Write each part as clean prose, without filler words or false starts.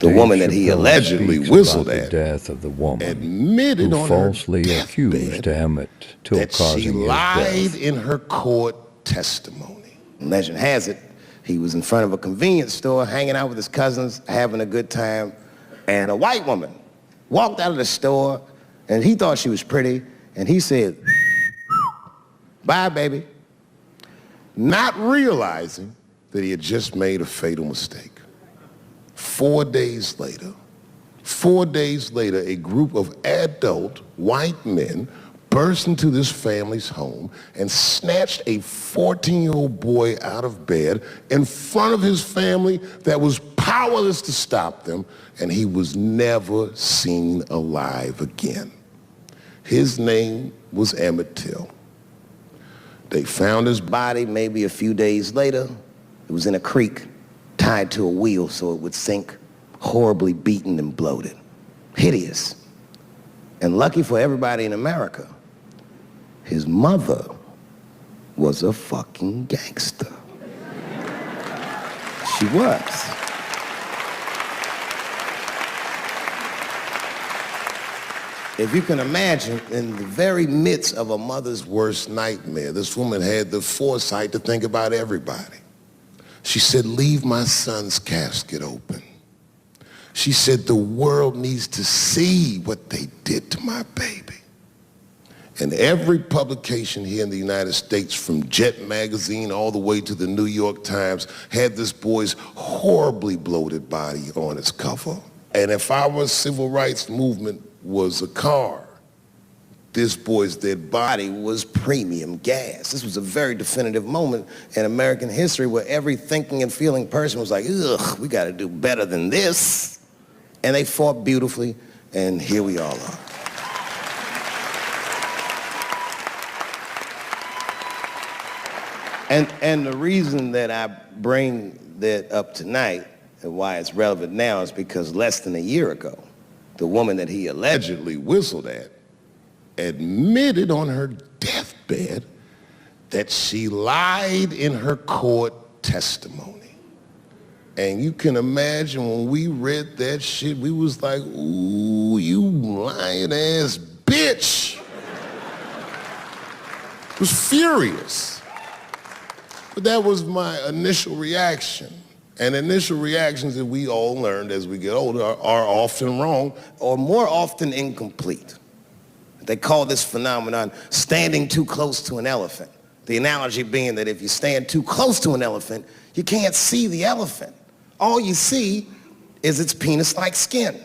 The woman that he Chappelle allegedly speaks whistled about at the death of the woman admitted who on falsely her accused deathbed Emmett Till that she causing his lied death. in her court testimony. Legend has it, he was in front of a convenience store hanging out with his cousins, having a good time, and a white woman walked out of the store, and he thought she was pretty, and he said, "Bye, baby," not realizing that he had just made a fatal mistake. 4 days later, a group of adult white men burst into this family's home and snatched a 14-year-old boy out of bed in front of his family that was powerless to stop them, and he was never seen alive again. His name was Emmett Till. They found his body maybe a few days later. It was in a creek, tied to a wheel so it would sink, horribly beaten and bloated. Hideous. And lucky for everybody in America, his mother was a fucking gangster. She was. If you can imagine, in the very midst of a mother's worst nightmare, this woman had the foresight to think about everybody. She said, "Leave my son's casket open." She said, "The world needs to see what they did to my baby." And every publication here in the United States, from Jet magazine all the way to the New York Times, had this boy's horribly bloated body on its cover. And if our civil rights movement was a car, this boy's dead body was premium gas. This was a very definitive moment in American history where every thinking and feeling person was like, ugh, we gotta do better than this. And they fought beautifully, and here we all are. And the reason that I bring that up tonight and why it's relevant now is because less than a year ago, the woman that he allegedly whistled at admitted on her deathbed that she lied in her court testimony. And you can imagine when we read that shit, we was like, ooh, you lying ass bitch. Was furious. But that was my initial reaction. And initial reactions that we all learned as we get older are often wrong or more often incomplete. They call this phenomenon standing too close to an elephant. The analogy being that if you stand too close to an elephant, you can't see the elephant. All you see is its penis-like skin.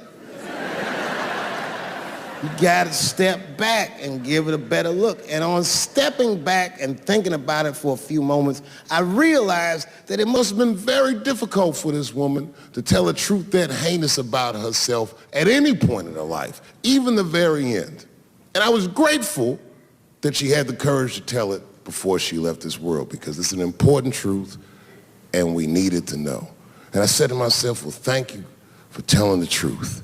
You gotta step back and give it a better look. And on stepping back and thinking about it for a few moments, I realized that it must have been very difficult for this woman to tell a truth that heinous about herself at any point in her life, even the very end. And I was grateful that she had the courage to tell it before she left this world, because it's an important truth and we needed to know. And I said to myself, well, thank you for telling the truth,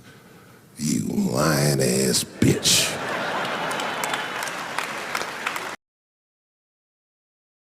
you lying ass bitch.